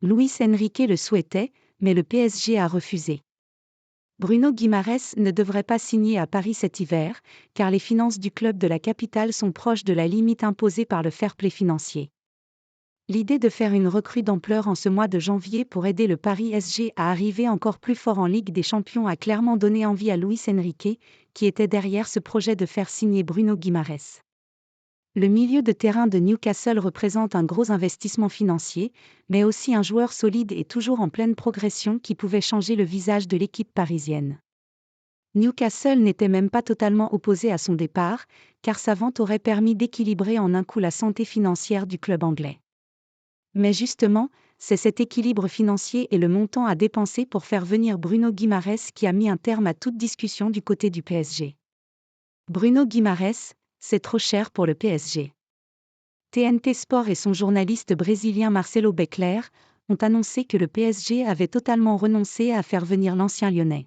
Luis Enrique le souhaitait, mais le PSG a refusé. Bruno Guimaraes ne devrait pas signer à Paris cet hiver, car les finances du club de la capitale sont proches de la limite imposée par le fair-play financier. L'idée de faire une recrue d'ampleur en ce mois de janvier pour aider le Paris SG à arriver encore plus fort en Ligue des Champions a clairement donné envie à Luis Enrique, qui était derrière ce projet de faire signer Bruno Guimaraes. Le milieu de terrain de Newcastle représente un gros investissement financier, mais aussi un joueur solide et toujours en pleine progression qui pouvait changer le visage de l'équipe parisienne. Newcastle n'était même pas totalement opposé à son départ, car sa vente aurait permis d'équilibrer en un coup la santé financière du club anglais. Mais justement, c'est cet équilibre financier et le montant à dépenser pour faire venir Bruno Guimaraes qui a mis un terme à toute discussion du côté du PSG. Bruno Guimaraes, c'est trop cher pour le PSG. TNT Sport et son journaliste brésilien Marcelo Beckler ont annoncé que le PSG avait totalement renoncé à faire venir l'ancien Lyonnais.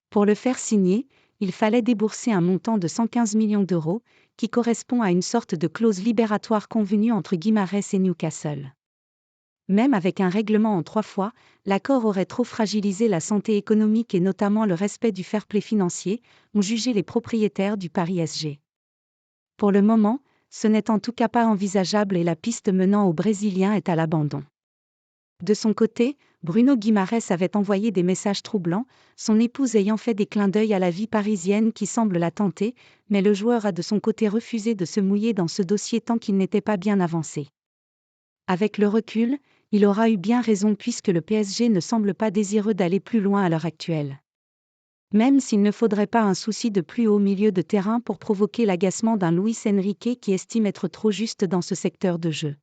Pour le faire signer, il fallait débourser un montant de 115 millions d'euros, qui correspond à une sorte de clause libératoire convenue entre Guimaraes et Newcastle. Même avec un règlement en 3 fois, l'accord aurait trop fragilisé la santé économique et notamment le respect du fair-play financier, ont jugé les propriétaires du Paris SG. Pour le moment, ce n'est en tout cas pas envisageable et la piste menant au Brésilien est à l'abandon. De son côté, Bruno Guimaraes avait envoyé des messages troublants, son épouse ayant fait des clins d'œil à la vie parisienne qui semble la tenter, mais le joueur a de son côté refusé de se mouiller dans ce dossier tant qu'il n'était pas bien avancé. Avec le recul, il aura eu bien raison puisque le PSG ne semble pas désireux d'aller plus loin à l'heure actuelle. Même s'il ne faudrait pas un souci de plus haut milieu de terrain pour provoquer l'agacement d'un Luis Enrique qui estime être trop juste dans ce secteur de jeu.